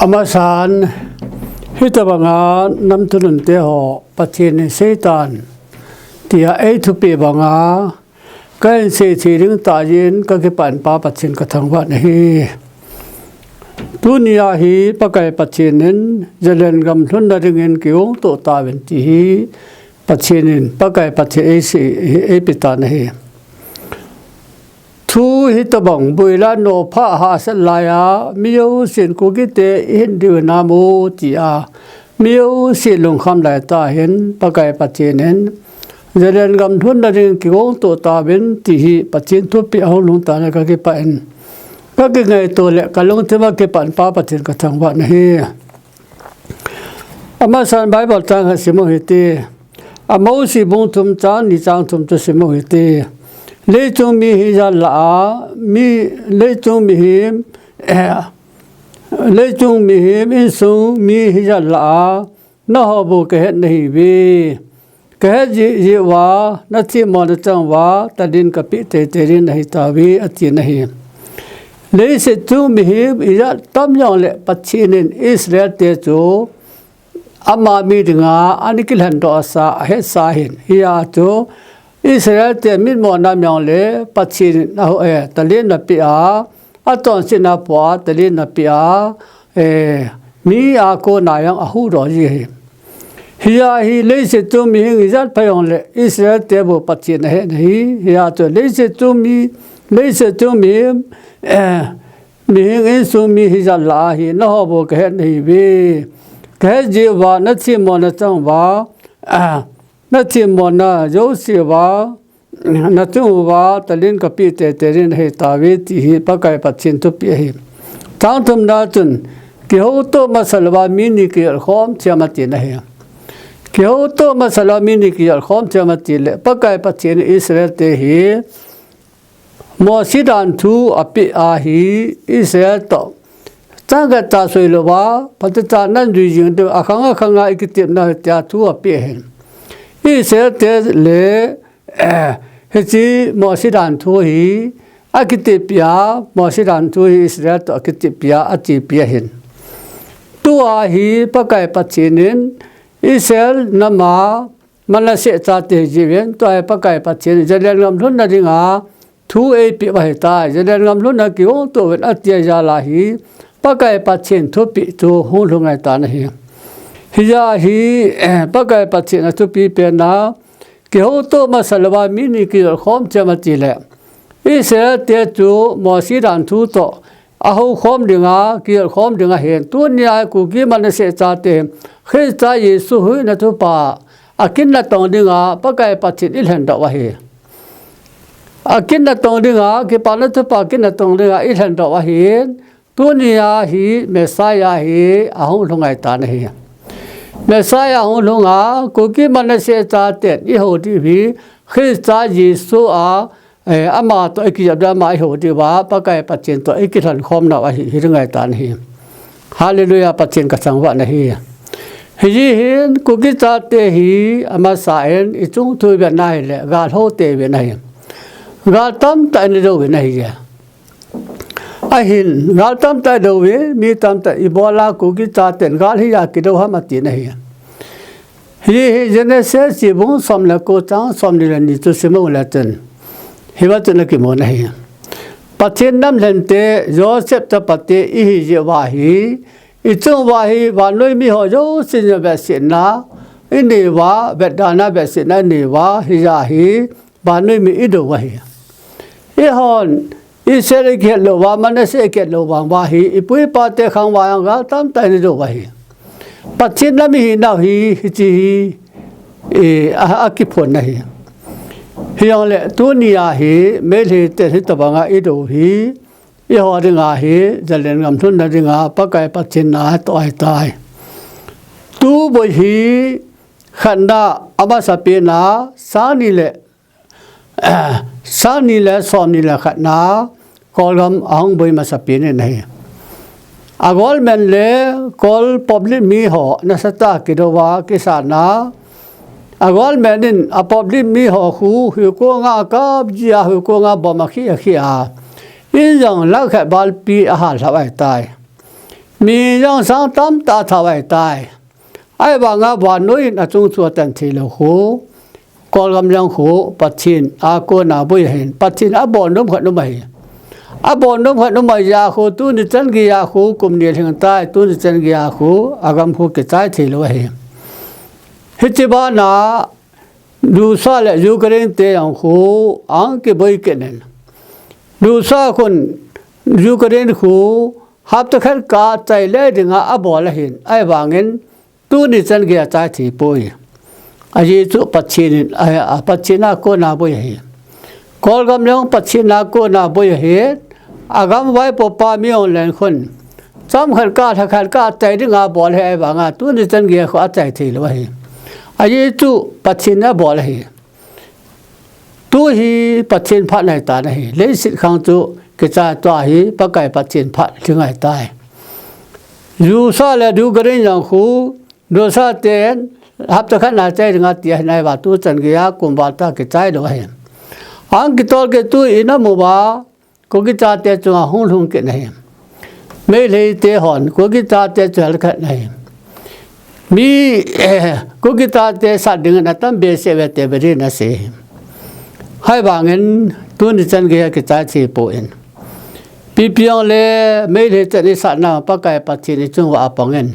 Amasan hitabanga namtunun te ho pathin setan tia a to pe banga kan se thiring ta yin ka ke pan pa pathin ka thangwa nahi dunia hi pakai pathinin jalen gam thun na ringin kiung to ta wen ti hi pathinin pakai pathe e pita nahi thu hitabang buila no pha ha salaya miu sin ku ki te hin du na mu ti a miu sin lung kham lai ta hin pakai pathinin jalen gam thun na ring kiung to ta wen ti hi pathin thu pi au lung ta na ka ke pa en ka ke ngai to le ka lung te ma ke pan pa pathin ka thang wa nahi amasan bible tang ha simo hiti amo si bung thum cha ni chang thum to simo hiti le chung mi hi ja la mi le chung mi hi le chung mi hi in sung mi hi ja la na ho bu ke het nahi bi ke ji wa na thi mo na chang wa ta din ka pi te te rin nahi ta bi ati nahi le se chung mi hi ja tam yong le pachinin Israel te chu ama mi dinga anikil han do sa he sa hin ya chu Israel te min mo nam yong le pachin na ho talin na pi a aton sin na po talin na pi a mi a ko na yang a hu ro ji hiya hi le se tu mi hi zat pa yong le Israel te bo pachin he nahi hiya to le se tu mi mi hi su mi hi za la hi na ho bo ke nahi bi ke ji wa na chi mo na chang wa na chi mo na yo si wa na tu wa talin ka pi te te rin he ta we ti hi pa kai pa chin tu pi hi tang thum na chun ki ho to masalwa mi ni ki khom chama ti na he ki ho to masala mi ni ki khom chama ti le pa kai pa chin Israel te hi mo si dan thu api a hi Israel to changa ta soi lo wa pa ta nan ju jing de akhanga ikitip na ta thu api hen Israel te le hechi mo si dan thu hi akitipia mo si dan thu hi Israel to akitipia ati pia hin tu a hi pakai pachinin Israel nama manase cha te jiwen to ai pakai pachin jalen ngam thun na ringa thu e pi ba ta jalen ngam thun na ki o to wen atia ja la hi pakai pachin thu pi tu hu lungai ta na hi hiya hi pakai pachin thu pi pe na ki ho to masalwa mi ni ki khom chama ti le Israel te chu mo si dan thu to a ho khom dinga ki khom dinga hen tu nya ku ki manase cha te khe cha Yesu hu na thu pa akin na tong dinga pakai pachin il hen da wa hi akin na tong dinga ki pa na thu pa kin na tong dinga il hen da wa hi tu nya hi Messiah hi a ho lungai ta na hi Messiah ho lunga ku ki manase cha te i ho ti bi khe cha Yesu a ama to ki jab da ma ho ti wa pakai pachin to ki than khom na wa hi ringai ta na hi hallelujah pachin ka chang wa na hi hi hin ku ki cha te hi ama sa en I chung thu be na hi le ga ho te be na hi ga tam ta ni do be na hi ya a hin ga tam ta do we mi tam ta ibola ku ki cha ten ga hi ya ki do ha ma ti na hi hi Genesis si bung som la ko chang som ni ni tu se mo la ten hi wa tu na ki mo na hi pathin nam len te Joseph ta pate I hi je wa hi I chung wa hi wa noi mi ho yo sin ya ba sin na I ni wa ba da na ba sin na ni wa hi ya hi ba noi mi I do wa hi I hon I se le ke lo wa ma na se ke lo wa hi I pui pa te khang wa yang ga tam tai ni do wa hi pathin na mi na hi chi a ki phon na hi hiang le tu ni ya hi me le te ta ba nga I do hi I ho ringa hi jalen ngam thun na ringa pakai pachin na to ai tai tu bo hi khanda aba sa pe na sa ni le som ni le khana kolgam ang boi ma sa pe ne nahi agol men le kol public mi ho na sa ta ki do wa ki sa na agol men in a public mi ho khu ko nga ka ji a ko nga ba ma khi a in dòng lá khải bal pi a ha la ai tai mi yang sang tam ta thawai tai ai ba nga ba noi na chung chu tan thi lo khu kol gam yang khu pathin a ko na boi hen pathin a bon nom khat no mai a bon nom khat no mai ya khu tu ni chan gi ya khu kum ni thing tai tu ni chan gi ya khu agam khu ke tai thi lo he he ba na du sa le Ukraine te yang khu ang ke boi ke nen du sa kun Ukraine khu hab ta khat ka chai le dinga a bol hin ai wangin tu ni chan gi chai thi poi a ji chu pathin a pachina ko na boi he kol gam long pachina ko na boi he agam vai po pa mi on len khun cham khat ka tha khat ka chai dinga bol he ai wanga tu ni chan gi kho chai thi lo he a ji chu pachina bol he tu hi pathin phat nai ta nei le sit khang chu cái cha toa hi pa kai pa chen phat thingai tai yu sa le du garin yang khu do sa ten hap ta khan na chai nga ti nai ba tu chan ge ya kum ba ta ke chai do he ang ki tol ke tu ina mu ba ko ki cha te chu hung hung ke nei me le te hon ko ki cha te chal khat nei mi ko ki cha te sa ding na tam be se ve te be na se hai ba ngin tu ni chan ge ke cha chi po en pi piang le me le te ni sa na pa kai pa chi ni chung wa pang en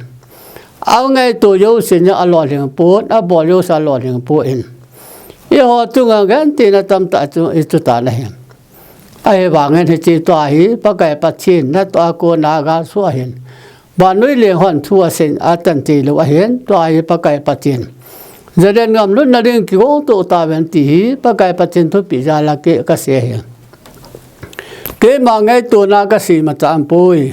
ao ngai to yo sin ya a lo ling po a bo yo sa lo ling po en ye ho tu nga gan ti na tam ta chu I chu ta na hen ai ba ngai he chi to hi pa kai pa chi na to ko na ga su hen ba noi le hon thu a sin a tan ti lo a hen to ai pa kai pa chin giờ đến ngầm lúc nào đến kiểu tụ ta bên tí ba cái bắt chân thôi bị ra là cái xe hiện cái mà ngay tụ na cái gì mà chạm bôi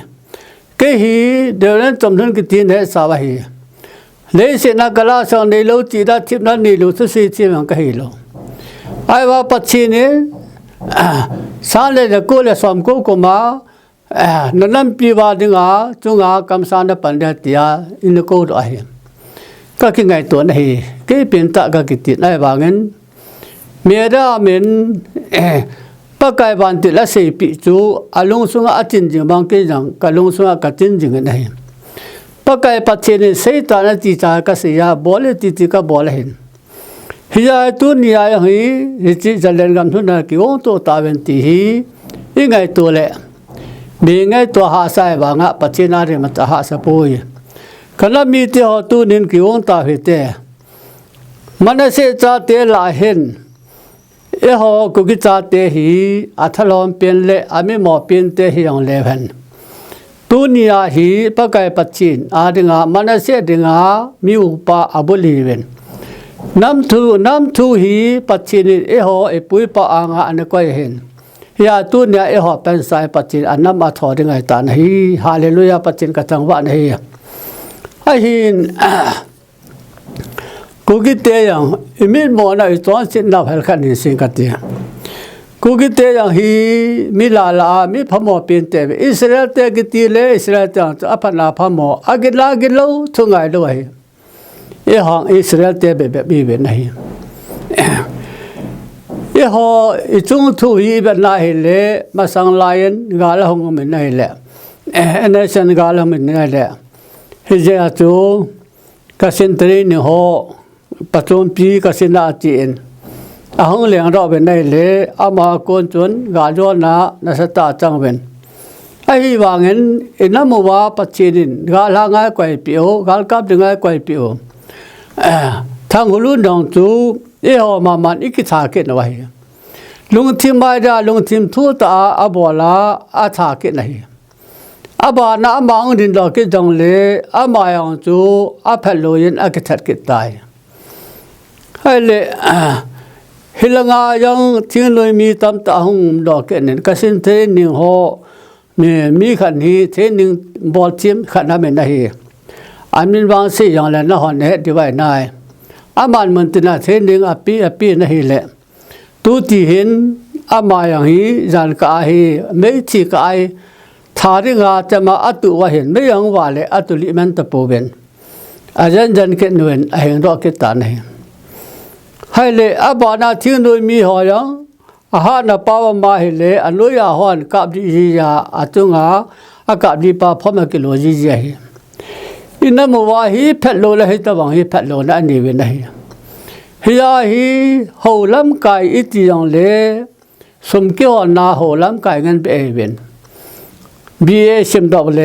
cái hi đều đến tầm thân cái tiền hết sao vậy lấy xe na cái lá sang này lâu chỉ đã chip na này lâu thứ gì chip bằng cái hi lâu ai vào bắt chân này sáng nay là cô là xóm cô của má nó làm pi vào đi ngã chúng ngã cầm sang nó bắn ra tia in cô đó hiện các cái ngày tuần này cái biến tạ các cái tiền này vào ngân mẹ ra mình bắt cái bàn tiền là xây bị chú alung xuống ở trên giường bằng cái rằng cái lung xuống ở cái trên giường này bắt cái bắt tiền này xây ta là chỉ trả cái xây ya bỏ lên chỉ cái bỏ lên hiện giờ tu ni ai hỉ chỉ giờ lên làm thôi là kiểu tu ta bên tí cái ngày tuần lệ mình ngày tuần hạ sai vào ngã bắt tiền này mà ta hạ sa bôi khana mi te ho tu nin ki ong ta he te manase cha te la hen e ho ku ki cha te hi athalom pen le ami mo pen te hi ong le han tu nia hi pa kai pachin a dinga manase dinga mi upa abuli ven nam thu hi pachin e ho e pui pa anga an ko hen ya tu nia e ho pen sai pachin anam a tho dinga tan hi hallelujah pachin ka changwa nei ai hin cô cái tê yang imin mo na itoan sin na hel khan ni sin katia cô cái tê yang hi mi la mi phamo pin te Israel te cái ti le Israel ta apana phamo agila gilo thungai lo hi e hang Israel te be bi be nei e ho I chung thu hi be na hi le ma sang lion ga la hong men nei le nation ga la men nei le he je chu ka sin tre ni ho patron pi ka sin na chin a hong leng ro ben nei le ama kon chun ga jo na sa ta chang ben ai hi wangin inamu wa pachinin ga la ngai kwai pio gal kap dingai kwai pio thang lu dong chu e ho ma man ikitha ke na wai lung thim mai da lung thim thu ta abola a tha ke nahi aba na amang din do ke jong le ama yang chu a phalo yin a ke that ke tai hai le hilanga yang thing loi mi tam ta hung do ke nen ka sin the ning ho mi khan hi the ning bol chim khan na men nahi amin wang si yang le na hon he divai nai aman mun tina the ning api nahi le tu ti hin ama yang hi jan ka hi me chi ka ai thari nga chama atu wa hin me yang wa le atu li man ta po ben ajan jan ke nuen a heng ro ke ta nei hai le abana thing noi mi ho yang a ha na pa ma hi le anu ya hon kap di ya atunga อากาศดีปาพ่อมากิโลจีเจอินามว่าฮีเพลโลละฮีตะวังฮีเพลโลนะนี่เวนะฮีฮิยาฮีโหลัมกายอิติยองเลสมเกี่ยวนาโหลัมกายกันเปเอเวนBA ซิมดอกเล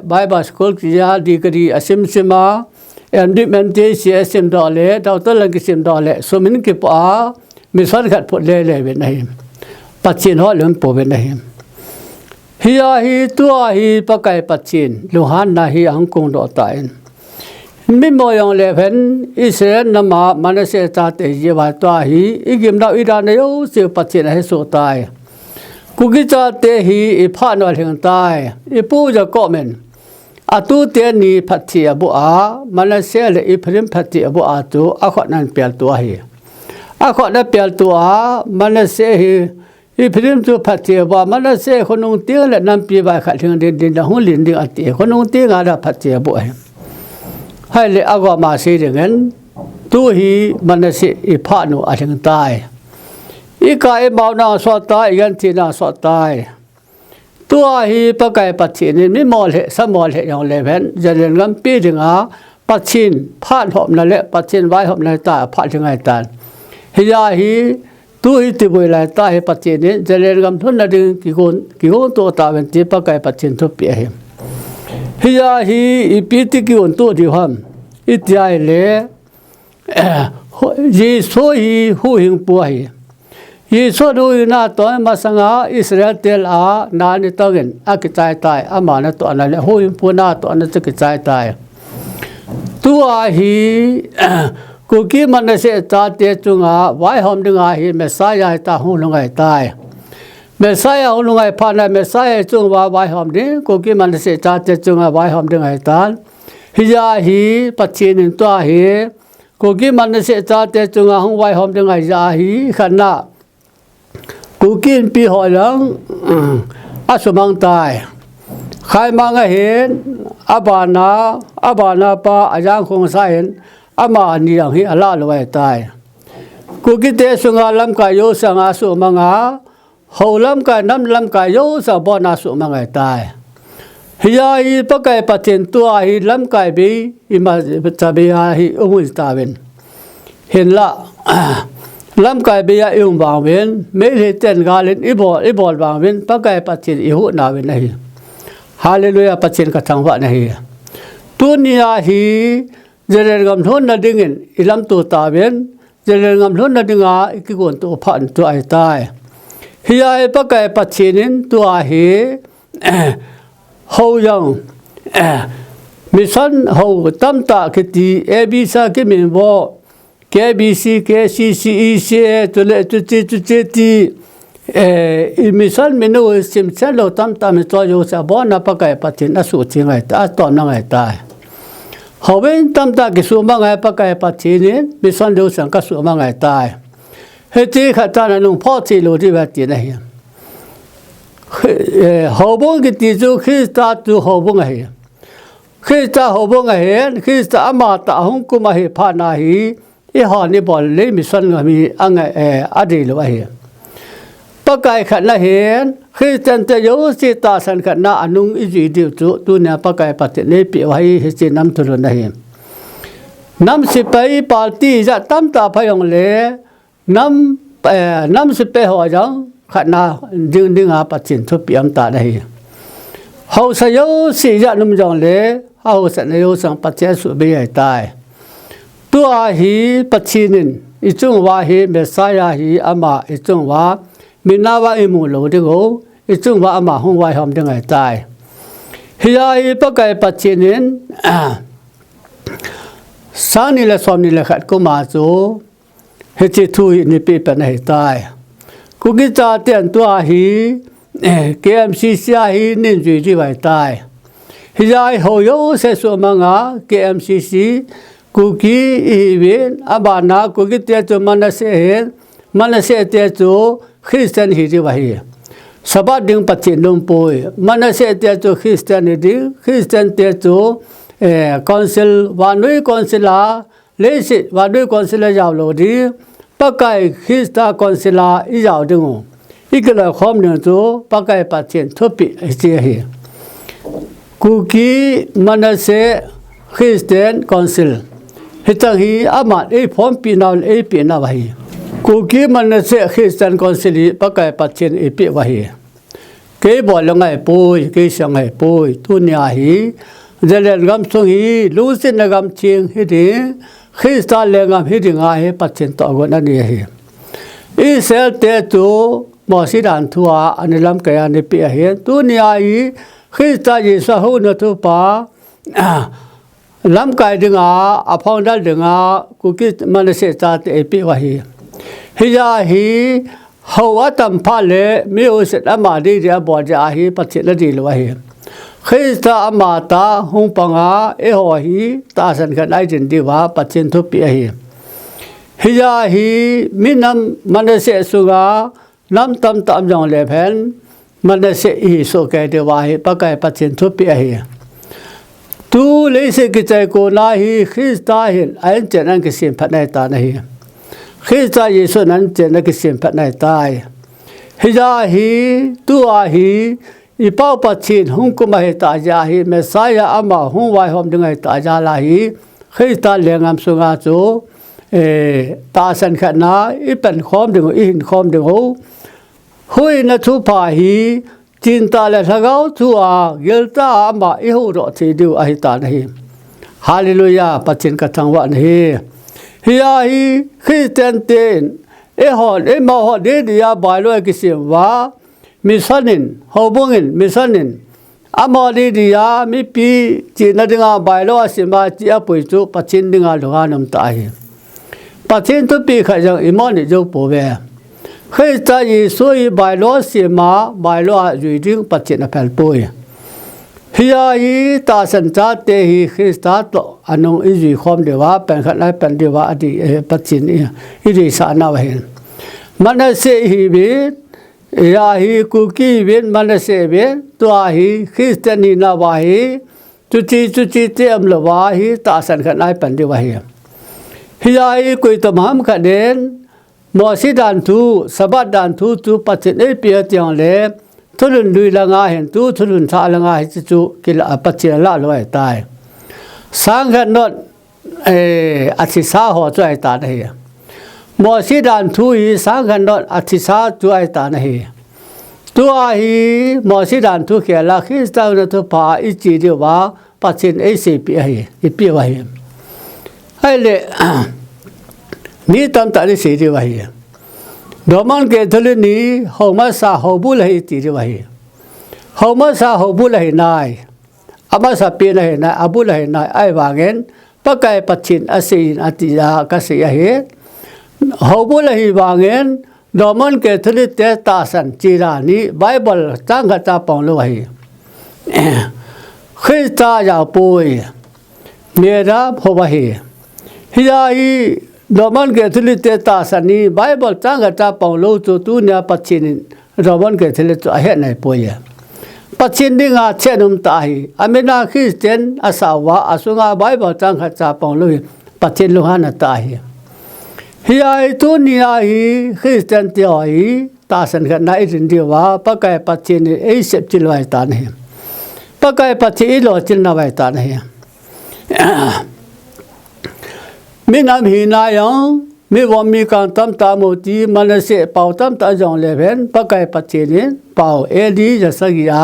ไบเบิลสคูลกิยาดีกรีอซิมซิมาMD เมนเทซีซิมดอกเลดาวตลังกิซิมดอกเลสมินกิปอามิสันขัดพดเลเวนนะฮีปัจจินฮอลมโปเวนนะฮีฮิยาฮีตัวฮีปะไกปัจจินลูฮันนะฮีอังกงดอตายมิโมยองเลเวนอิสราเอลนมามันเสตาเตเยบาตัวฮีอิกิมดาอิรานโยเสปัจจินให้โซตายกุกิจาเตฮีอิพานวลเฮงตายอิปูจะก่อเมนอาตูเตนีพัทธิอบุอามันเสเลอิพริมพัทธิอบุอาตูอาขนันเปียลตัวฮีอาขนันเปียลตัวมันเสฮีอิพริมตัวพัทธิอบุอามันเสคนนงเตียงและนำปีบายขัดเฮงดินดินหุ่นลินดิอติคนนงเตียงอาดาพัทธิอบุอาให้เลอากว่ามาสีเงินตัวฮีมันเสอิพานุอาเฮงตายอีกายบ่าวนาสวดตายยันทีนาสวดตายตัวฮีปะไก่ปัจฉินมิมอลเหสมอลเหยองเลเวนจะเรียนกันปีถึงปัจฉินพาดหอมนั่นแหละปัจฉินไว้หอมในตาพาดถึงไงตาฮิยาฮีตัวฮีติบุยไลตาให้ปัจฉินนี้จะเรียนกันทุนนั่นดึงกี่คนตัวตาเป็นที่ปะไก่ปัจฉินทุบเปียฮิยาฮีอีปีติกี่คนตัวที่ห้ามอิทยาเลยีโซฮีหูหิงปัวฮียีสุดูนาตัวมาสังหาอิสราเอลเตลอานานิตกินอากิจายตายอามานะตัวนั้นแหละหูยปูนาตัวนั้นจะกิจายตายตัวฮีกุกิมันเสตาเตจุงาไว้หอมดึงอาฮีเมสายาตาหูลงไงตายเมสายาหูลงไงพานะเมสายาจุงว่าไว้หอมดึงกุกิมันเสตาเตจุงาไว้หอมดึงไงตาฮิยาฮีปัจฉินตัวฮีกุกิมันเสตาเตจุงาหูไว้หอมดึงไงยาฮีขณะกูกินปีหอยหลังอาสมังตายใครมาเห็นอาบานาปาอาจารย์คงใส่เห็นอามาอันนี้อย่างที่อาลาลอยตายกูกินเตสุงาลำกายโยสังอาสุมังอาเขาลำกายน้ำลำกายโยสังบอนาสุมังไงตายฮิยาฮีปะไก่ปัจเจนตัวฮีลำกายบีอิมาจะบีฮาฮีอุมุสตาเวนเห็นละลำกายเบียอิงบางเวนไม่ได้เต้นกาลินอีบอลบางเวนปะไก่ปัจจินอิหุนาเวนนะฮีฮาเลลูยาปัจจินกทังวะนะฮีตัวนี้ฮีเจริญกำทุนนัดดิ่งอิลำตัวตาเวนเจริญกำทุนนัดดิ่งอีกคนตัวพันตัวไอตายฮียาปะไก่ปัจจินินตัวฮีเฮายังมิสันเฮาตั้มตาคิตีเอบิซาคิมินโบKBC, KCC, EC, tuti, imisan minu simsan lo tam to yo sa bona pa kai patin asu chingai ta to na ngai ta hoben tam ta ki su ma ngai pa kai patin misan lo sang ka su ma ngai ta he ti kha ta na nung pho ti lo ti ba ti na hi hobon ki ti ju khista tu hobon ngai khista hobon ngai khista ama ta hung ku ma hi pha na hiอีหอนี่บอลเลยมิสันก็มีอังไงอดีตเลยว่าเห็นปะไก่ขันละเห็นคือจันทโยสิตาสันขันนาอนุงอิจิดิวตัวเนี่ยปะไก่ปฏิเนปิไว้เห็นน้ำทุรนเห็นน้ำสิไปปาร์ตี้จะตั้มตาพยองเลยน้ำสิไปหัวจังขันนาดึงหาปฏินทุบปียมตาได้เขาสยสิจะนุ่มจังเลยเขาสันโยสังปฏิสุเบียตายตัวฮีปัจฉินินอิจุงวาฮีเมสายาฮีอามาอิจุงวามินาวาอิมูโลดิโกอิจุงวาอามาหงวาหอมดึงไงตายฮิยาฮีปะไก่ปัจฉินินสานิเลสอมนิเลขัดกุมาจูเฮจิทุยนิปีเป็นไงตายกุกิจาเตียนตัวฮีKMCCฮีนินจุยจีไว้ตายฮิยาฮีโฮโยเซสุมังา KMCCกูกี้อีเวนอาบานากูกิเตจูมันเสเห็นมันเสเตจูคริสเตียนฮีจีวะฮีสบัดดึงปัจจินลงปุยมันเสเตจูคริสเตียนฮีคริสเตียนเตจูคอนซิลวานุยคอนซิลาเลสิวานุยคอนซิลายาวโลดีปะไก่คริสตาคอนซิลาอียาวดึงอีกเลยข้อมหนึ่งจูปะไก่ปัจจินทุบปีเสียฮี กูกีมันเสคริสเตียนคอนซิลฮิตังฮีอามาเอพร้อมปีนาวเอปีนาไว้กูกีมันเสคริสเตียนคอนซิลปะกายปัจเจนเอปีไว้เก็บอลงไงปุยเก็บช่างไงปุยตุนยาฮีเจริญกำสงฮีลูสินกำเชียงฮิดีคริสตัลเลงกำฮิดีงาฮีปัจเจนต่อกันนั่นเองฮีอิสราเอลเตตูมอสิดันทัวอันลำกายานปีฮีตุนยาฮีคริสตัลยิสหูนทุปาลำกายดึงอาพองดัลดึงกูกิมันเสตาเตเอปีวะฮีฮิยาฮีหัวตั้มพาเลมีอุสอามาดีเดียบอจาฮีปัจเจนดีลวะฮีคริสต์อามาตาหงปังอาเอหัวฮีตาสันกันไอจินดีวะปัจเจนทุปีฮีฮิยาฮีมินำมันเสสุกานำตั้มตั้มจงเลเพนมันเสอีโซเกเดวะฮีปะกายปัจเจนทุปีฮีตูเลยสิกิจโกนาฮีคริสต์าหินไอเจนันกิสิมพันในตานะฮีคริสต์เยซูนั้นเจนันกิสิมพันในตาฮิจาฮีตัวฮีอีป้าปัจฉินหุงกุมาเหตาจาฮีเมสายาอามาหุงไวหอมดึงเหตาจาลาฮีคริสต์เลี้ยงอัมสุงาจูตาสันขณะอีเป็นคอมดึงอีหินคอมดึงหูหุยนัทุพาฮีจินตาเลทะเกาทัวเกลตาอามาอีหูรอทีดิวอหิตานะฮีฮาเลลูยาปัจฉินกทังวะนะฮีฮิยาฮีคริสเตียนเตนเอฮอดเอมาฮอดเดียบายโลกิสิมวามิสันินฮอบุงินมิสันินอามาดียามิปีจีนดิงาบายโลสิมาจีอาปุยจุปัจฉินดิงาลงานมตาฮีปัจฉินตุปีขจังอิมอนิจุปูเบคริสต์เยซูอีบายโลสิมาบายโลจุยดิงปัจฉินอภัลปุยฮิยาฮีตาสันจาเตฮีคริสต์โตอันงอิจุยคอมเดวะเป็นขันไลเป็นเดวะอดีปัจฉินอิริสานาเวหินมันเสฮีบิยาฮีกุกีบินมันเสบินตัวฮีคริสเตียนีนาวาฮีจุจีเตมลวาฮีตาสันขันไลเป็นเดวะฮีฮิยาฮีกุยตมหามขันเดนมอสิดันทูสบัดดันทูตูปัจฉินเอเปียเตียงเลทุลุนดุยละงาเห็นตูทุลุนทาละงาเห็นจูกิลปัจจิละลอยตายสังขันนดอธิสาหัวจ่วยตาเนี่ยมอสิดันทูฮีสังขันนดอธิสาจ่วยตาเนี่ยตัวฮีมอสิดันทูเขียนละคริสต์นทุพาอิจิเดียวะปัจจินเอซีปีฮีอีปีวะฮีให้เลยมีตั้งแต่ที่สี่เดียวะฮีดอมันเกตุลนีฮอมาซาฮอบุลฮีตีดีวะฮีฮอมาซาฮอบุลฮีนายอามาซาปีนะฮีนายอบุลฮีนายไอวาเงินปะกายปัจฉินอสีนอติยากสิยะฮีฮอบุลฮีวาเงินดอมันเกตุลิเตตาสันจีรานีไบเบิลจังกตาปองโลฮีคริสตายาปุยเมราพวะฮีฮิยาฮีดอมันเกตุลิเตตาสันนีไบเบิลจังกตาปองโลจูตูเนียปัจฉินดอมันเกตุลิตอเฮนายปุยปัจฉินดิงาเชนุมตาฮีอเมนาคริสเตียนอาสาวะอาสุงาไบเบิลจังกตาปองโลปัจฉินลุหานาตาฮีฮิยาตุนียาฮีคริสเตียนเตียวฮีตาสันกันนาอิรินเดียวะปะกายปัจฉินเอเซปจิลไวตานีปะกายปัจฉินโลจิลนาไวตานีมินามหินายังมีวามีการตั้มตาโมตีมันเสเป่าตั้มตาจงเลเวนปะกายปัจฉินเป่าเอดีจะสักยา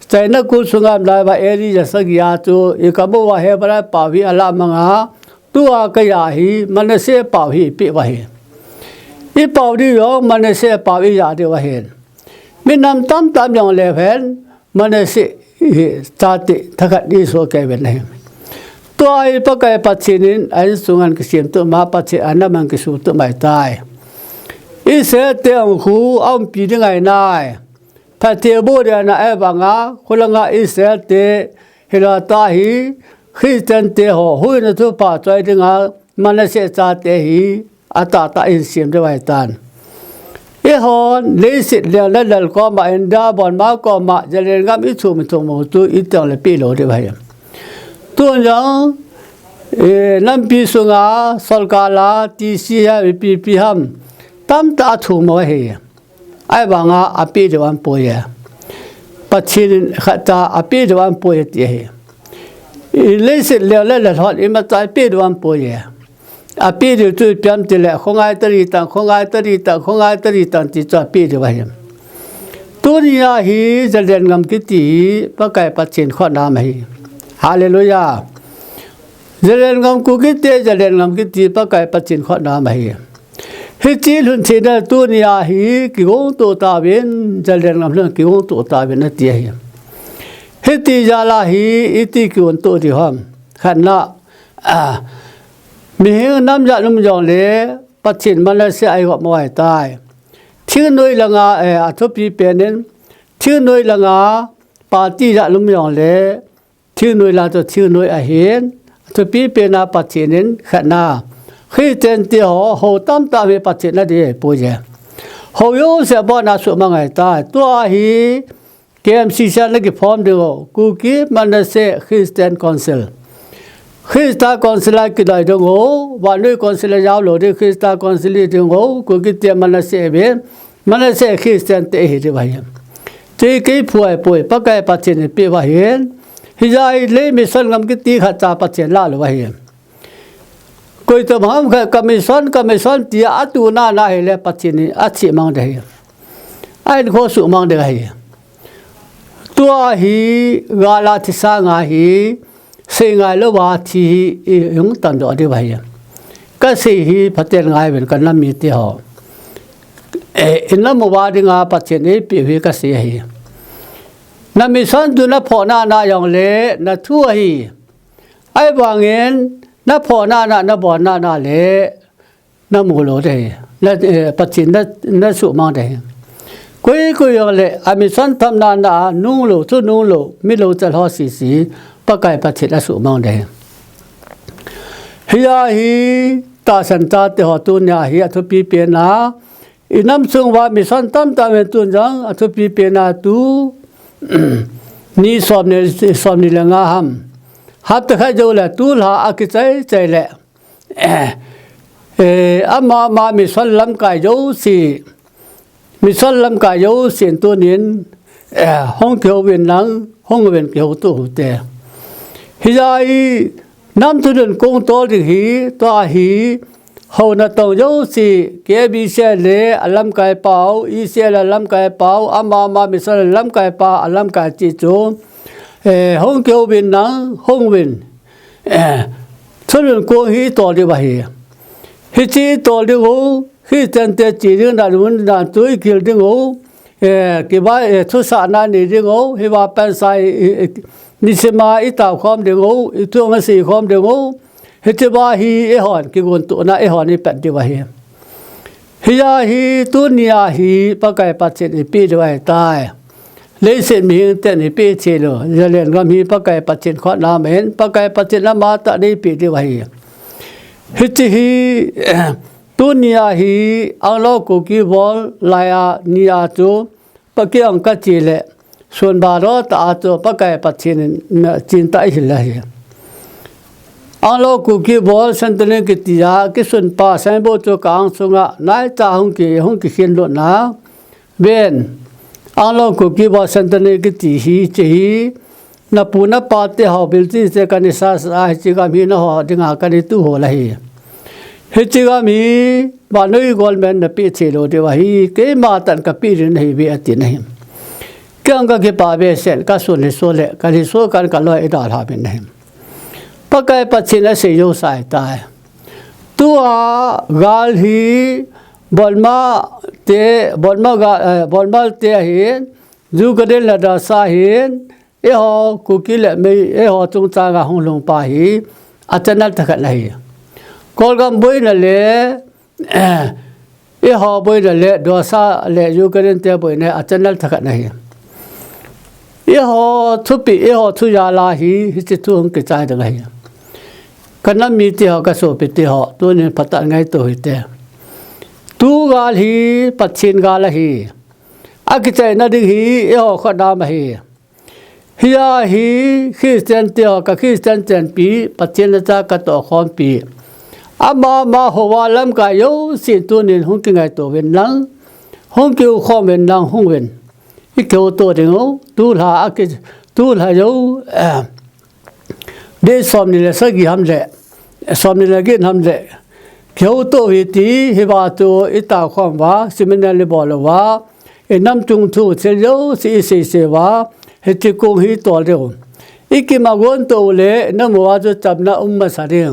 ใจนักกุศลงามลายว่าเอดีจะสักยาจูอีกบ่ว่าเฮบราป่าวิอัลลามังาตัวกยาฮีมันเสป่าฮีปิวะเฮอีป่าดิยองมันเสป่าวิยาดิวะเฮมินามตั้มตาจงเลเวนมันเสตาติทักดิโซเกเวนเฮตัวไอ้ปะกายปัจฉินไอ้สุงันกิเสียมตัวมาปัจฉิอันนั้นมันกิสูตัวไม่ตายอีเสเตียงหูอ้อมปีได้ไงนายถ้าเทียบเดียนะไอ้บางอ่ะคนละงาอีเสเตเฮลาตาฮีคริสเตียนเตหัวหุยนทุปาใจดึงอ่ะมันเสจาเตฮีอัตตาอินเสียมได้ไว้ตันอีหอนเลสิเลียนและลก็มาอินดาบอนมาก็มาจะเรียนกับอิสุมิตุโมตุอิตังเลปีโลได้ไว้ตัวยังน้ำพิสุงาสลกาลาทีซีฮะปีฮัมตั้มตาถูกมาเฮียไอ้บางอาอภิเดวันป่วยป ปัจฉินขจาอภิดวันป่วยเตี้ยเลยสิเลี้ยวเลยทอดอิมาตายปีดวันป่วยอภิดจุดเปลี่ยนติแหละคงไงตรีตังคงไงตรีตังคงไงตรีตังที่จะปีดไว้ตัวนี้ฮีจะเรียนงำกิติปะไก่ปัจฉินข้อน้ำฮีฮาเลลูยาจะเรียนงำกุกิติจะเรียนงำกิติปะไก่ปัจฉินข้อน้ำฮีฮิจิลุนเชนตัวนี้ฮีกิโกตัวตาเวนจะเรียนงำเรื่องกิโกตัวตาเวนนั่นเตี้ยฮิติจาลาฮีอิติกิวันตัวที่ห้ามขันละมีเรื่องน้ำยาลุ่มยองเลยปัจฉินมันเลยเสียไอ้หัวมวยตายชื่อหน่วยละงาอัฐปีเป็นนั้นชื่อหน่วยละงาปาร์ตี้ยาลุ่มยองเลยชื่อหน่วยละตัวชื่อหน่วยอาเห็นอัฐปีเป็นนาปัจฉินนั้นขันละคือเจนที่เขาตั้มตาเวปัจฉินนั่นเองปุจเจเขาโยเสียบ้านอาสุมังไงตายตัวฮีKMCC นั่นก็พร้อมเดียวกูกี้มันจะเสคริสเตียนคอนซิลคริสต์คอนซิลกี่ได้ดึงโอ้วันนี้คอนซิลยาวโหลดคริสต์คอนซิลดึงโอ้กูกี้เตรียมมันจะเสเบนมันจะเสคริสเตียนเตะหิบไปยังที่กี่ป่วยปักไก่ปัจเจนเปียบเห็นฮิจายเล่มิสันกำกิตีขัดจ่าปัจเจนล่าหรือว่าเห็นคุยตัวมันก็ไม่สอนที่อัตุน่าเห็นเลยปัจเจนอัดเสียมังเดียไอ้ข้อสุมังเดียตัวฮีกาลาทิสางาฮีเสียงไงลวาทียุงตันดอดีไว้ก็เสียฮีพัฒน์ไงเป็นกันน้ำมีเที่ยวอินน้ำมัวดิงาปัจเจนี้ปีวิก็เสียฮีน้ำมีสันตุนับพอนาอย่างเล่นัทั่วฮีไอ้บางเงินนับพอนานับบอนาเล่น้ำมูโลเดและปัจเจนัสุมาเดคุยอย่างเลยอามิสันทำนานุ่งโลทุนุ่งโลไม่โลจะทอสีปะไก่ปัจเจกสุมังเดฮิยาฮีตาสันตาเตหอตุนยาฮีอัฐปีเปียนาอินัมซุงว่ามิสันทำตามตุนจังอัฐปีเปียนาตูนี่สอบนี่ละงาฮัมฮัตข้าจูละตูลาอักใจละอามามิสันลำกายโยสีมิสันลำกายโยเสียนตัวนี้ห้องเขียวเป็นหลังห้องเป็นเขียวตัวหัวเตะฮิจายน้ำตุนกงตัวที่ฮีตัวฮีเขาหน้าตองโยสีเก็บบิเชลเลยลำกายเปล่าอีเชลลำกายเปล่าอามามิสันลำกายเปล่าลำกายจิจูห้องเขียวเป็นหลังห้องเป็นตุนกงฮีตัวที่ว่าฮีฮิจีตัวที่หูฮิจันเตจีเรื่องนั้นวันนั้นตัวอีกเรื่องโอ้กี่ว่าทุสานานี่เรื่องโอ้ฮิว่าเป็นสายนิสมาอิตาความเรื่องโอ้อิตัวมันสี่ความเรื่องโอ้ฮิตว่าฮีหอนกี่คนตัวน่ะหอนนี่เป็นที่ว่าฮิยาฮีตัวนี้ฮีปะไก่ปัจเจกปีด้วยตายเลยเส้นมีแต่นี่ปีเชลจะเรียนก็มีปะไก่ปัจเจกข้อน้ำเห็นปะไก่ปัจเจกน้ำมาตะได้ปีที่ว่าฮิตฮีตัวนี้ฮีอังโลกุกีบอลลายนีอาจูปะเกี่ยงกัจจิเลส่วนบาร์ตอาจูปะไก่ปัจเจนจินตาอิสระฮีอังโลกุกีบอลสันติเลกิติยากิส่วนป้าเซนโบจูกังสุงะนายจ่าหงกีเขียนลุนะเบนอังโลกุกีบอลสันติเลกิติฮีจีนับปูนับปาเตหอบิลติเซกันิสาสาฮิจิกามีนหอดิงากันิตุโหละฮีฮิจิกามีบานอยกอลแมนนปีเชโลเดวะฮีเกมาตันกะปีรินฮีเวอตินะฮีกังกะเกปาเบเซนกะสุเลโซเลกะลิโซกันกะลอยดาลาบินนะฮีปะไกปัจฉินเสยโยสายตายตัวกาลฮีบอลมาเตฮีจูกะเดลดาซาฮีเอฮอกุกิเลเมเอฮอจงจางะฮงลงปาฮีอัจนัลตะกะละฮีกอลกัมบอยนั่นแหละเอฮอบอยนั่นแหละดอซาเลยูกะเรนเตบอยเนี่ยอาจารย์นั่นทักนะฮีเอฮอทุปีเอฮอทุยาลาฮีฮิจิตุงกิจายดังไงกันนั้นมีเตียกะโสปิเตียตัวนี้พัฒนาไงตัวฮิเตตูกาลฮีปัจฉินกาลฮีอากิจายนั่นดิฮีเอฮอขดามฮีฮิยาฮีคริสเตียนเตียกะคริสเตียนเตียนปีปัจฉินจากะตอคอมปีอามาหัวลำกายโยสิตัวนี้ห้องกิไงตัวเวนนังห้องกิวข้อเวนนังห้องเวน ít kiểu tôi thì ngô tu là dấu để xóm này là sao gì ham rẻ xóm này là cái ham rẻ kiểu tôi thì tí thì bà tôi ít tạo khoản vá xin mình lên bỏ là vá năm trung thu sẽ dấu sẽ vá hết chỉ cùng hi tổ đều ít cái mà quan tôi lệ năm mua cho chậm na mà sao đi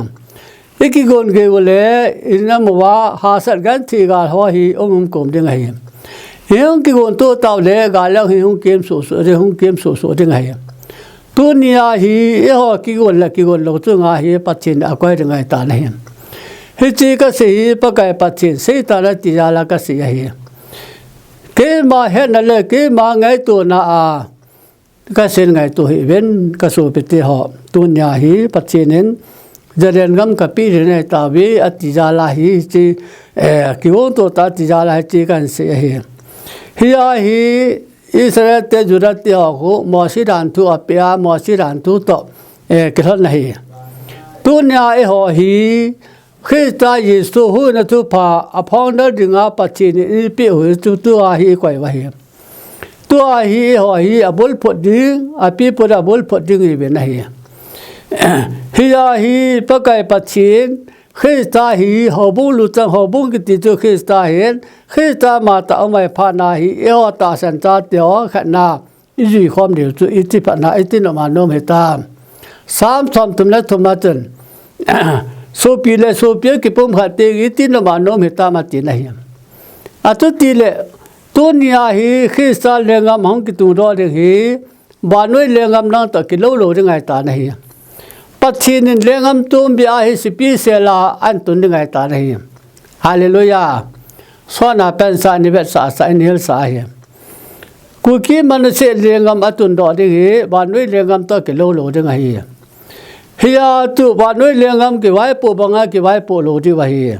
ít cái con cái lệ năm mua hà sát gan thì gà hoa hi cùng đi ngay hiện cái con tôi tàu lệ gà lao hi hung kiếm sổ đi ngay tu nia hi ho cái con lâu tu ngà hi bắt chín quay đi ngay ta này hết chỉ cái gì bắt cái bắt chín xây ta là chỉ là cái gì hi cái mà hết là cái mà ngay tu na cái sen ngày tu hi bên cái số beti họ tu nia hi bắt chín nên giờ đến gam cái pi này ta vì chỉ là hi chỉ cái con tu ta chỉ là chỉ cái gì hi hi Israel te jurat te ho mo si ran thu apia mo si ran thu to cái thon này tu nia e ho hi Christa Yesu hu na tu pa apong da dinga pachi ni pi hu tu hi kwai wa hi tu hi ho hi abul phot ding api pu da bul phot ding be na hi hi pakai pachin Christa hi ho bu lu chang ho bu ki ti tu Christa hen Christa ma ta mai pha na hi e ho ta san cha tyo khat na i ji khom de chu i ti pa na i ti no ma nom he ta sam thom tum la thom na chen so pi ki pum khat te i ti no ma nom he ta ma ti na hi a tu ti le tu nia hi Christa le ngam hong ki tu ro de hi ba noi le ngam na ta ki lo lo de ngai ta na hi Pachin in lengam tum bia hi sipi sela an tun ngai ta nahi hallelujah sona pensa ni vet sa in hil sa hi ku ki man se lengam atun do de hi ba noi lengam to ke lo de ngai hiya tu ba noi lengam ke vai po banga ke vai po lo di wa hi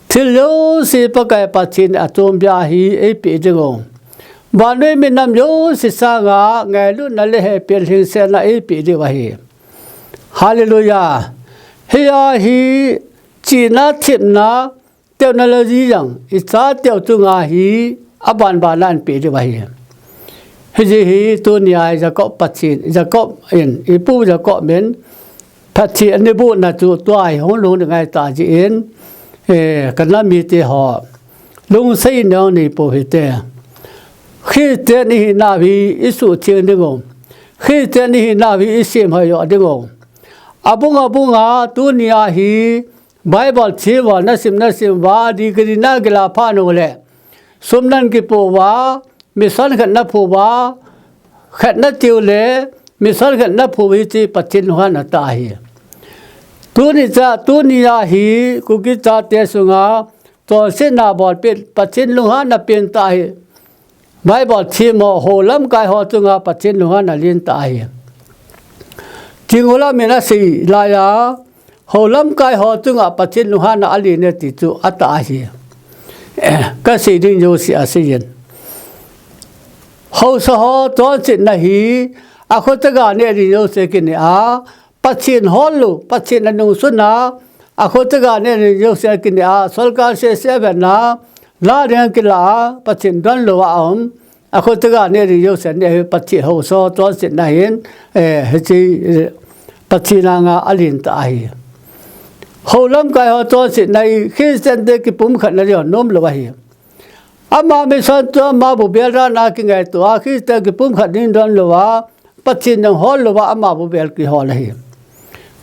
thilo se pakai pachin atum bia hi e pi de go ba noi me nam yo si sa nga ngai lu na le he pel hin se na e pi de wa hi Hallelujah. Hiya hi China thip na technology yang isa teo tu nga hi aban balan pe de bai. Hi tu nia ja ko pachin ja ko in ipu ja ko men pachi ane bu na tu toai hong lu ngai ta ji in kan la mi te ho lung sei no ni po hi te. Khi te ni na bi isu chen de go. Khi te ni na bi isim ha yo de go. Abunga tu nia hi Bible chiwa nasim wa di grina gila phano le sumnan ki po wa mission khat na phu wa khat na tiu le mission khat na phu hi chi pachin ha na ta hi tu nia hi ku ki cha te sunga to se na bol pe pachin lu ha na pen ta hi Bible chimo holam kai ho chunga pachin lu ha na lin ta hi Jingola mena si laya holam kai ho tunga pachin luha na ali ne ti chu ata hi ka si ding jo si asian ho so ho to chin na hi a kho ta ga ne ri jo se kin a pachin holu pachin anu suna a kho ta ga ne ri jo se kin a solkar se ba na la rang ki la pachin don lo wa a kho ta ga ne ri jo se ne pachi ho so to chin na hin he chi pachina nga alin ta hi holam kai ho to sit nai Christian de ki pum khat na ro nom lo hi ama me san to ma bu bel ra na ki ngai to a Christian ki pum khat din don lo wa pachin nang hol lo wa ama bu bel ki hol hi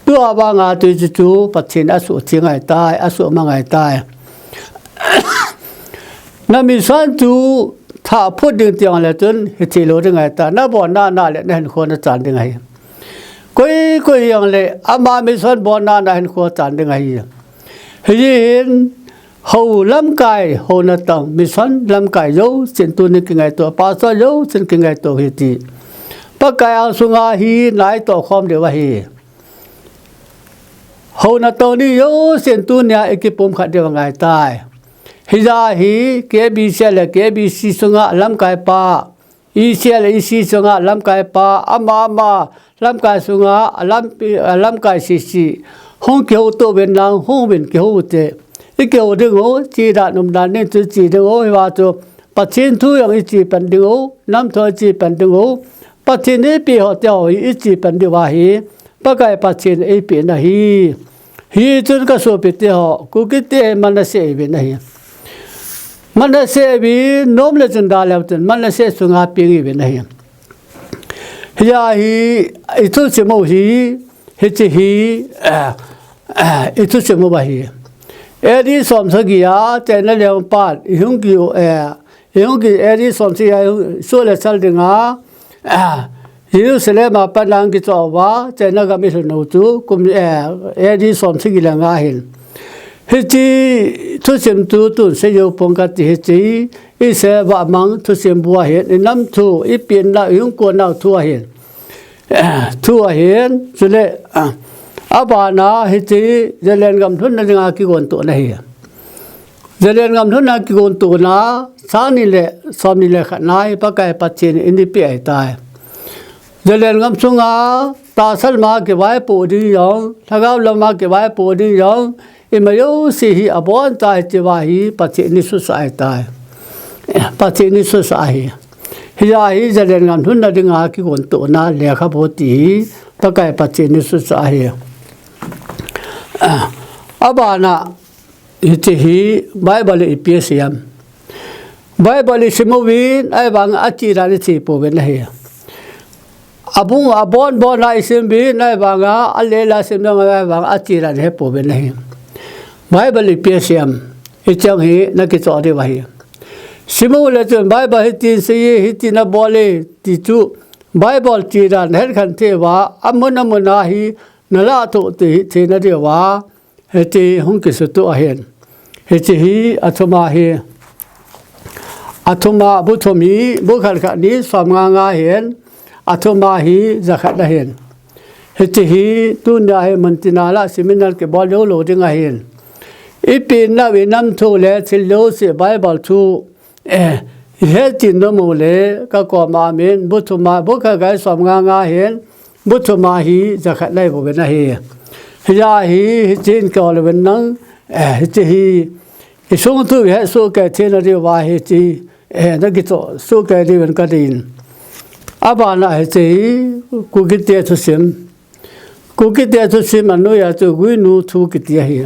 tu aba nga tu chu pachin asu chi ngai tai asu ma ngai tai na mi san tu tha phut ding tiang le tun hi thi lo de ngai ta na bo na le nen kho na chan ding hai Koi yang le ama mi son bona na hin ko chan de ngai hin ho lam kai ho na tang mi son lam kai yo sin tu ni ki ngai to pa so yo sin ki ngai to hi ti pa kai a sunga hi nai to khom de wa hi ho na to ni yo sin tu nya ekipum khat de ngai tai hi ja hi ke bi se le ke bi si sunga lam kai pa i se le i si sunga lam kai pa ama lam kai sunga lam kai si hong kyo to ben lang hong ben kyo te i kyo de go chi da num da ne tu chi de go wa to ปัจจินทุยังอิจิปันดิโอน้ำทอจิปันดิโอปัจจินนี้ปีหัวเจ้าอิจิปันดิวาฮีปะไก่ปัจจินอีปีนะฮีจุนก็สูปิเตหอกุกิเตมันเสบีนะฮีมันเสบีโนมเลจันดาเลวตันมันเสสุงาปีกีบีนะฮียาฮีอิทุสิโมฮีฮิจิฮีอิทุสิโมบาฮีเอดีสมสกิยาเจนเลวปาดยุงกิโอยุงกิเอดีสมสกิยาสุเลสัลดิงาฮิวเสเลมาปันลังกิจอวาเจนก็ไม่สนุกจูกุมเอดีสมสกิลังาหินฮิจิทุสิมตูตุเสยปงกติฮิจิอิเสวะมังทุสิมบัวเห็นน้ำทูอิเปลี่ยนละยุงกวนเอาทั่วเห็นทั่วเห็นสุเลอาบานาฮิจิเจริญกำทุนนั่งอากิโกนตัวนี่เจริญกำทุนอากิโกนตัวนะสานิเลสอมนิเลขนายปะไก่ปัจเจนอินดิเปียตายเจริญกำสุงาตาสัลมาเก็บไว้ปูดียองถ้าเขาลมาเก็บไว้ปูดียองอิมายุสิฮิอบอนตายจิวาฮีปัจเจนิสุสายตายปัจเจนิสุสายฮิยาฮีเจริญกำทุนนั่งอากิโกนตัวนะเลขาโพตีปะไก่ปัจเจนิสุสายอาบานะฮิจิฮีไบเบิลอีพีเซียมไบเบิลสิมวินไอ้บางอาจิรานิสิปูเวนเฮียอาบุงอาบอนบอนไอซิมบินไอ้บางอัลเลลาซิมดังไอ้บางอาจิรานิปูเวนเฮียไบเบิลอีพีเซียมอิจังฮีนักกิจอดีวะฮีสิมูเลจุนไบเบิลฮิตินซีฮิตินาบอลีติจูไบเบิลจีรานเฮขันเทวาอามุนาฮีนลาตุติเทนเดียวว่าเฮติฮุงกิสุตุอาเฮนเฮติฮีอัตุมาเฮอัตุมาบุตุมีบุขันขันนี้สามงาเห็นอัตุมาฮีจะขัดเห็นเฮติฮีตุนยาเฮมันตินาลาสิมินัลเกบอลโลดิงาเห็นอีปีนาวินัมทูเลสิโลสิไบเบิลทูเฮตินโมเลก็กอมาเมนบุตุมาบุขันไกสามงาเห็นบุตรมาฮีจะขัดได้บ่เป็นนะฮียาฮีจีนก็เลยเป็นนังจีฮีส่งตัวเหตุสู้แก่เทนเรียว่าฮีจีนักกิจสู้แก่ที่เป็นกระดินอาบานะฮีจีกูกิเตทุสิมมันโนยาตุกุยนูทุกิเตฮี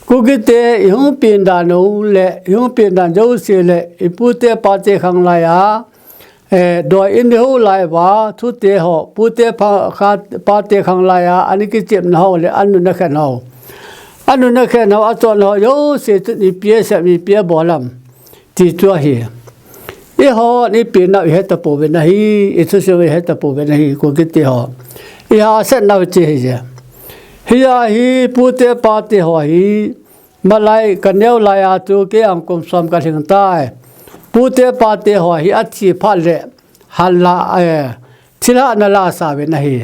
กูกิเตยงเปลี่ยนดานอูเละยงเปลี่ยนดานเจ้าเสียเละอีปูเตปาเตขังลายาโดยอินเดียไลว่าทุเตหอปูเตพาขาปาเตขังลายอันนี้กิจเจ็บหอเลยอันนู้นนักแข่งหออันนู้นนักแข่งหออัจฉริยะโยเสตุนิเปียเสมีเปียบอลมที่ตัวเฮียอีหอนี่เปลี่ยนนักเหตุปูเป็นนะฮีอิทุสิเวเหตุปูเป็นนะฮีกูกิเตหออีหาเส้นนักเจฮีเจฮียาฮีปูเตปาเตหอฮีมาไลกันเนียวลายตัวเกี่ยงกุมสมกันถึงใต้ปูเตปาเตหอฮีอัจฉิพัลเลฮัลลาทิลานลาสาเวนะฮี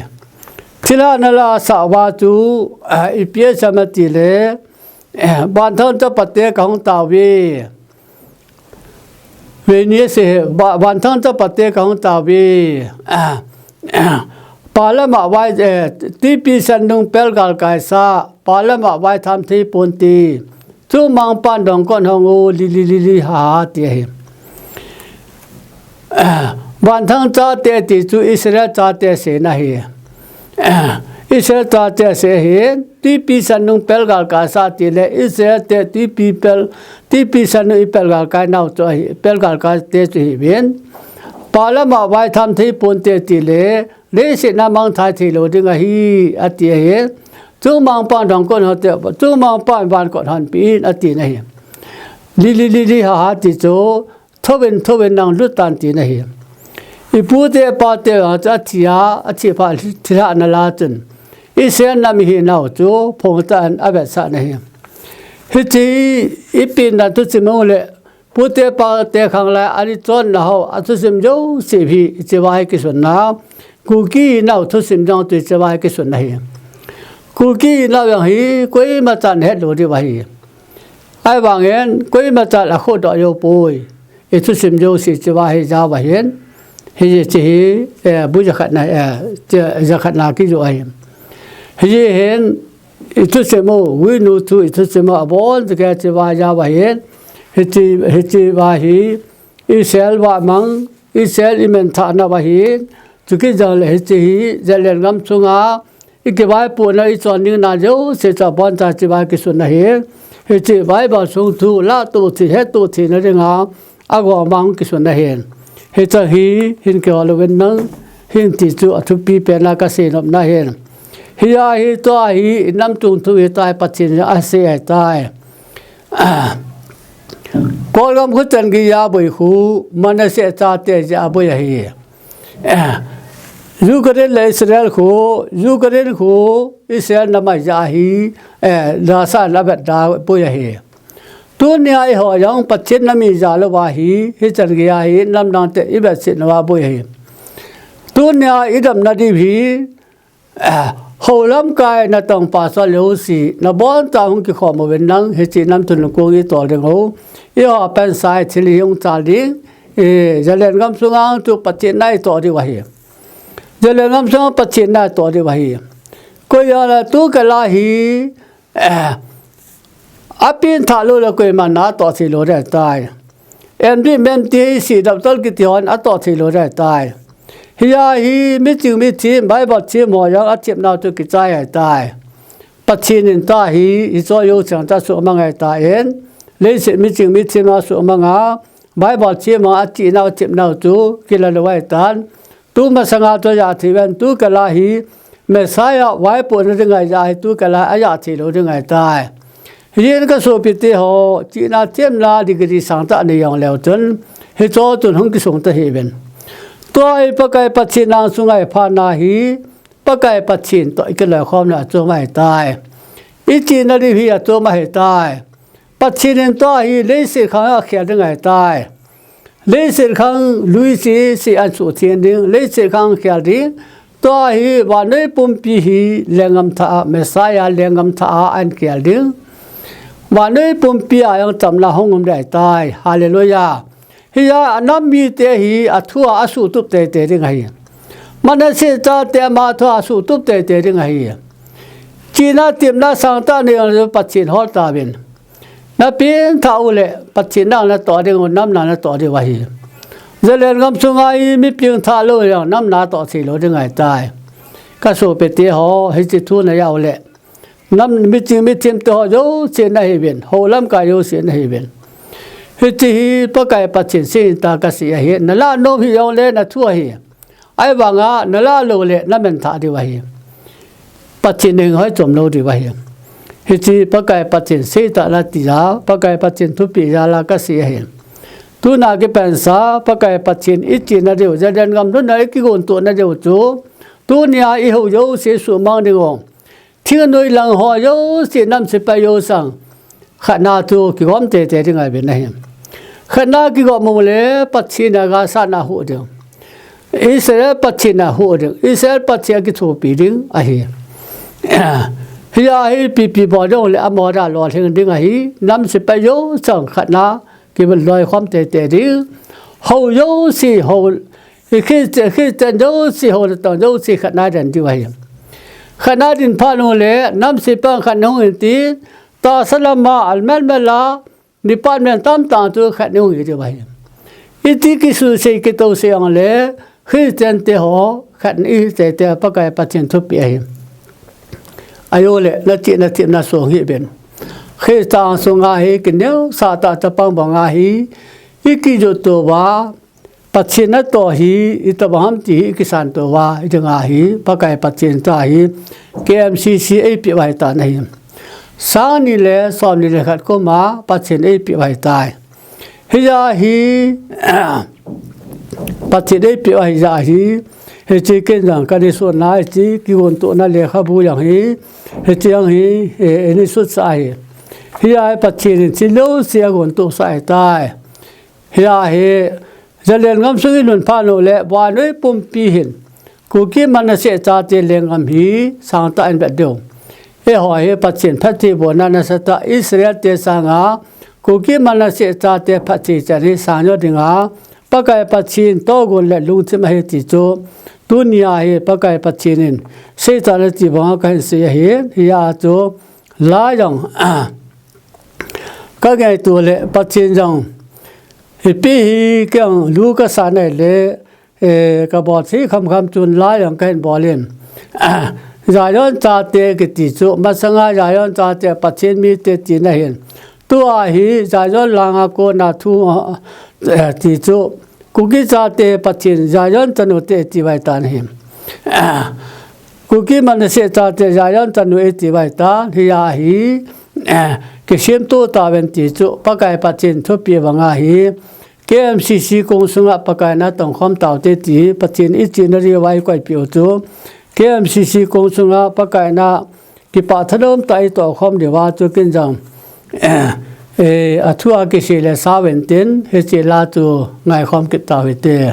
ทิลานลาสาวาจูอีเปียสมติเลบันทันจะปฏิของตาวีเวนีเสบันทันจะปฏิของตาวีปาลมาไว้ที่ปีสันดุงเปลกาลกายซาปาลมาไว้ทำที่ปุนตีทุมังปันดงก้อนหงโอลิหาเตียวันทั้งจ้าเตติจูอิสราเอลจ้าเตเสนาเฮอิสราเอลจ้าเตเสเฮที่ปีสันนุงเปลกาลกาซาติเลอิสราเอลเตที่ปีสันนุงเปลกาลกายนาวตัวเปลกาลกาเตจุฮิเวนปาลมาไว้ทำที่ปุนเตติเลเลสินามังทายทีโลดิงะฮีอติเฮจูมังปันดองก้นหัวเตจูมังปันบานก้นหันปีนอตินะเฮลิหาติโจทวินนางลุตันตินะเฮอีปูเตปาเตอาจทิยาอธิพาทิลานลาตุนอิเซนนามิฮินาวโจพงตันอเบสะนะเฮฮิติอีปินนันตุสิมงเลปูเตปาเตขังลาอันนี้จนนะฮะอัตุสิมโยสิบีจิวาฮิกิสุนนากูกี้นาวทุสิมจังตุจิวาฮิกิสุนนะเฮกูกี้นาวยังฮีกุยมาจันเฮดโลดิวาฮีไอ้บางเงินกุยมาจันละโคดอยปุยอิทุสิมโยสิจิวาฮิจาวาเห็นเฮียจีบุญขัดนาจะขัดนากิจวัยเฮียเห็นทุกสิ่งโมวินูทุกสิ่งโมบอลจะแก่จีวายาวเห็นเฮจีวาฮี Israel wa mang Israel imen tha na ba hi chuki jang le chi jalen gam chunga ike bai pu na I chon ning na jo se cha bon cha chi ba ki sun na hi he chi bai ba sung thu la tu thi he tu thi na ringa ago mang ki sun na hen he cha hi hin ke ol wen nang hin ti chu athu pi pe na ka se nom na hen hiya hi to hi nam tung thu hi tai pachin a se ai tai Kolgam khutan gi ya boi khu mana se cha te ja boi hi Ukraine le Israel khu Ukraine khu Israel na ma ja hi la sa la ba da boi hi tu ne ai ho yang pachin na mi ja lo wa hi chan gi ya hi nam nang te I ba sit na wa boi hi tu ne ai dam na di hi Hồ lắm cái na tông pa sa liu si na bon ta hung ki khom mo wen nang he chi nam tun ko gi to de ho yo pen sai chili yung cha di jalen gam sungang tu pachin nai to di wa hi jalen gam sungang pachin nai to di wa hi ko ya la tu ka la hi apin tha lo la ko ma na to si lo de tai em di men ti si dab tol ki ti hon a to si lo de tai hiya hi mi chu mi chi bai ba chi mo ya a chip na tu ki chai ai tai pachin in ta hi I zo yo chang ta su ma ngai ta en le se mi chu mi chi ma su ma nga bai ba chi ma a chi na chip na tu ki la lo wai tan tu ma sanga to ya thi wen tu ka la hi Messiah wai po na de ngai ya tu ka la a ya thi lo de ngai tai yin ka so pi te ho chi na chem la di ki sang ta ni yong leo chun he zo tun hung ki song ta he ben Tôi pakai pachin nang sungai pha na hi pakai pachin to ik la khom na cho mai tai I chi na ri hi a cho mai tai pachin to hi le se khang a khia de ngai tai le se khang lui si an su thien ding le se khang khia ding to hi wa nei pum pi hi lengam tha Messiah lengam tha an khia ding wa nei pum pi a yang cham la hongum dai tai hallelujah hiya nam mi te hi athua asu tup te te ring hi mana se cha te ma thua asu tup te te ring hi china tim na sang ta ne pachin hol ta bin na pin tha ule pachin na to ding nam na to de wa hi jalen gam sungai mi ping tha lo yang nam na to si lo ding ai tai ka so pe te ho hi chi thu na ya ule nam mi chi mi tim to yo se na hi bin ho lam ka yo se na hi bin Hiti pakai pachin sin ta ka si hi na la no hi yong le na thua hi ai wa nga na la lo le na men tha di wa hi pachin ning hoi chom lo di wa hi hiti pakai pachin si ta la ti ja pakai pachin thu pi ja la ka si hi tu na ke pen sa pakai pachin I chi na de ja den gam na ki gon to na de chu tu nia I ho yo se su mang de gong thiên noi lang ho yo si nam se pa yo sang khana tu ki gom te te ngai be na khana ki gom mo le pachina ga sa na hu de Israel pachina hu de Israel pachia ki thu pi ding a hi hiya hi pi bo do le amora lo thing ding a hi nam se pa yo sang khana ki ben loi khom te te di ho yo si ho khi te yo si ho to yo si khana den di wa hi khana din pha no le nam se pa khana hu ti ta salama almel mela nipan men tam ta tu khat nu hi de bai iti ki su se ki to se ang le Christian te ho khat ni te te pakai pachin thu pi ai ayo le na ti na so hi ben Christian so nga hi ki ne sa ta ta pang ba nga hi iki jo to ba pachin na to hi ita ba ham ti ki san to wa ita nga hi pakai pachin ta hi KMCC ai pi bai ta nei Sang ni le som ni le khat ko ma pachin ai pi bai tai hiya hi pachin ai pi bai ja hi he chi ken jang ka ni so na chi ki gon to na le kha bu yang hi he chi yang hi ni su sa hi hiya pachin chi lo se gon to sai tai hiya hi jalen ngam su nun pha no le wa noi pum pi hin ku ki man se cha te lengam hi sang ta an ba do he ho he pachin phati bo na na sa ta Israel te sanga ku ki man se cha te phati cha ri sang yo dinga pakai pachin to gon le lu chi ma he ti chu dunia he pakai pachin in se ta le ti ba ka se he ya chu la yang ka gai tu le pachin jang pi cái lu cái sản này lệ cái bảo sĩ khăm chun lá yang cái bảo lên giải yon cha te cái tỷ số mà sang giải yon cha te phát triển mi te chỉ này hiện tua hi giải yon langa cô na thu tỷ số cookie cha te phát triển giải yon chân te chỉ vài tan hiện cookie mà sẽ cha te giải yon chân chỉ vài tan hi hi cái xem tu ta bên tỷ số bắt cái phát triển thu pi vàng hi KMCC công sung á bắt cái na tổng khom tàu te chỉ phát triển ít chỉ nó đi vay quay biểu số KMCC công sung á bắt cái na cái phát thơm tại tổ khom để vào cho kinh rằng thua cái gì là sao vấn tiền hết chỉ là cho ngày khom cái tàu hết tiền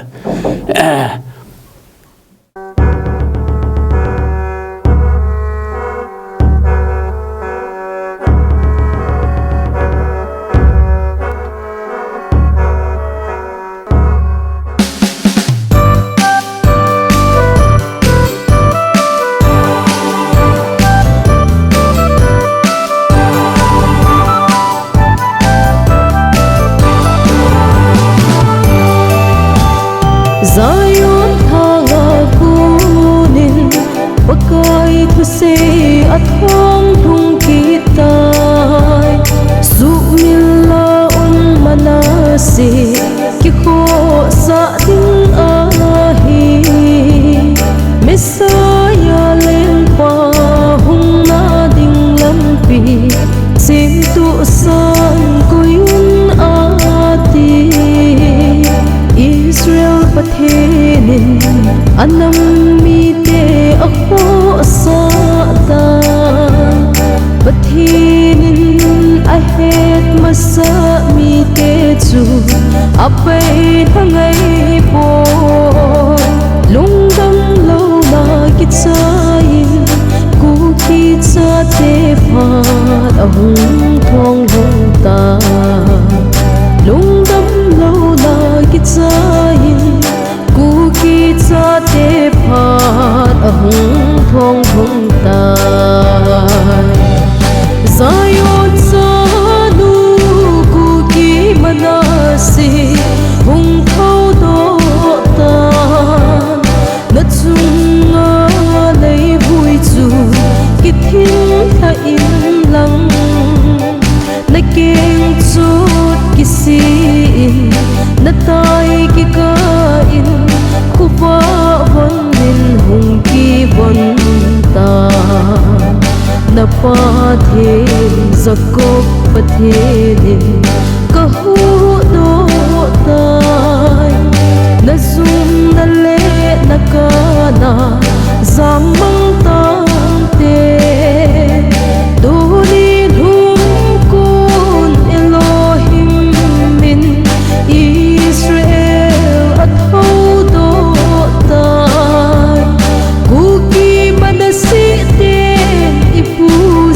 Zion thanga kunin pakai thuse athong thung kitai sumilla un manasi ki kho sa ding ahi Messiah len pa hung na ding lampi sim tu san kuyun ati Israel pathenin anam mi te akho asata pathenin ahet masa mi te chu apai thangai po lungdam lo na kitsain ku ki cha te phat ahung thong hung ta lungdam lo na kitsain ku ki cha te phat ahung thong hung ta Zion sa nu ku ki manasi hung thâu do ta na chung lấy vui chu ki thiên tha im lặng na keng chút ki sin na tai ki ka in khu va von min hung ki von ta na pa the zakop pathe din ka hu do tai na zum na le na ka na zamang tang te do ni hum kun Elohim min Israel at ho do tai ku ki manasi ten ipu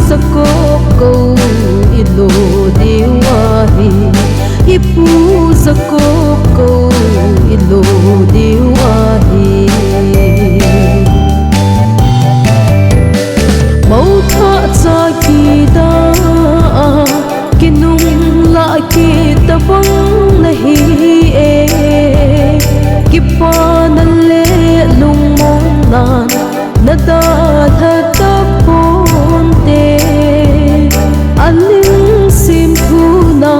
zakop ko ilo diwahi ipu zakop ko ilo diwahi mau tha cha ki da kinung la ki ta bang nahi e ki pa na le lung mong nan na da tha ta pon te aling sim thu na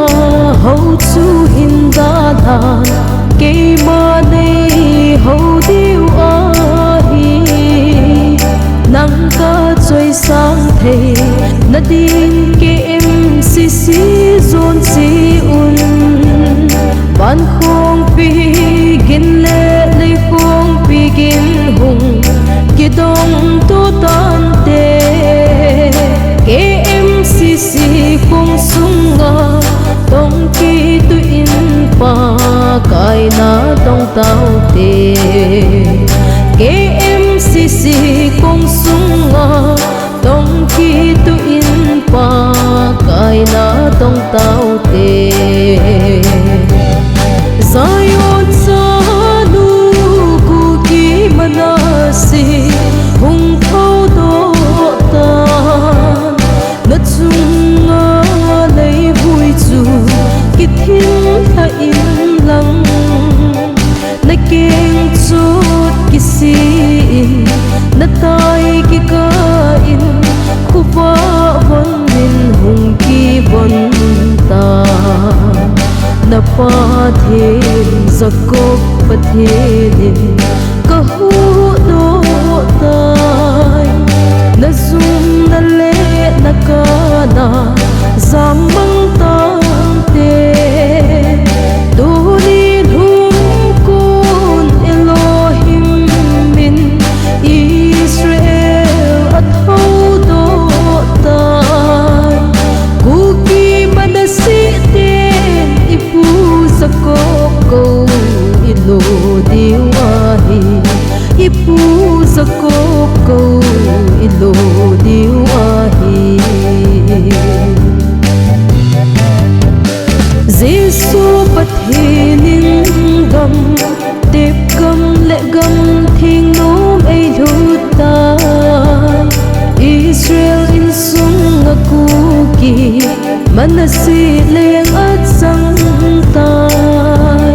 ho chu hin da dan ke ma nei ho diu a hi nang ka choi sang the na din ke MCC zone si un ban khong pi gin le lấy khong pi gin hung ki dong tu tan te ke MCC khong sunga tong ki tu in pa kai na tong tao te ke MCC khong sunga tong ki tu in pa kai na tong tao te Zion sa nu ku ki manasi hung thâu do ta na chung lấy vui chu ki thiên tha im thêm giặc cốc bất thế nên cơ hú đô tai na zoom na lệ na ca na giam mang tang te tu ni hum kun Elohim min Israel at hau đô tai kuki manasi ten ipu zakok ko ilo diwahi ipu zakok ko ilo diwahi Giêsu pathenin gam tep gam le gam thing nom ei luta Israel in sung akuki manasi leng at sang tai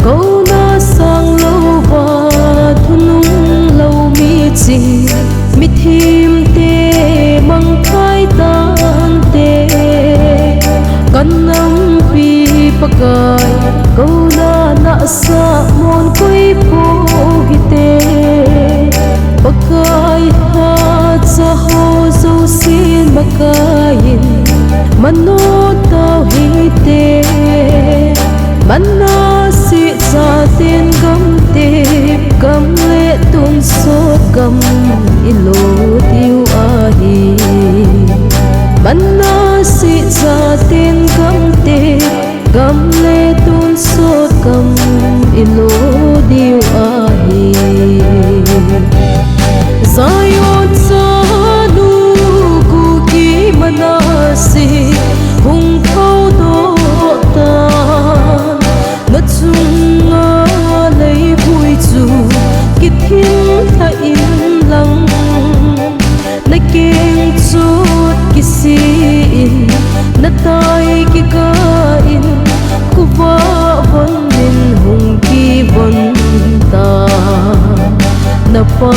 câu na sang lâu và thunung lâu mi ching mi thim te mang khai tan te kan nam pi pakai câu na sa mon koi po hi te pakai hat sa ho zo sin makain mano tao hi te mana si sa ten gam te gam le tun so gam ilo tiu ahi mana si sa ten gam te gam le tun so gam ilo tiu ahi Zion sa nu ku ki manasi hung thâu do ta na chung nga lấy vui chu ki thiên tha in lăng na keng chút ki sin na tai ki ka in ku va von min hung ki von ta na pa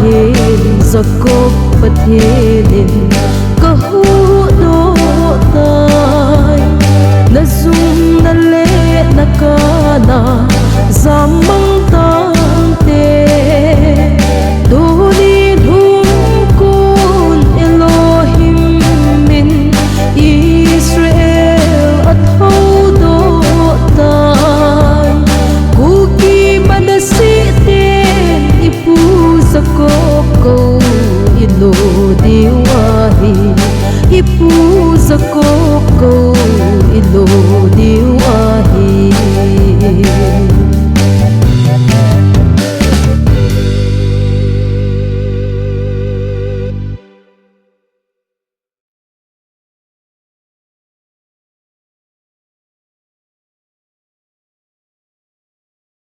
thêm giặc cốc bất thế nên cơ hú đô tai na zoom na lệ na ca na giam mang tang te tu ni hum kun Elohim min Israel at hau đô tai kuki manasi ten ipu zakok ko ilo diwahi ipu zakok ko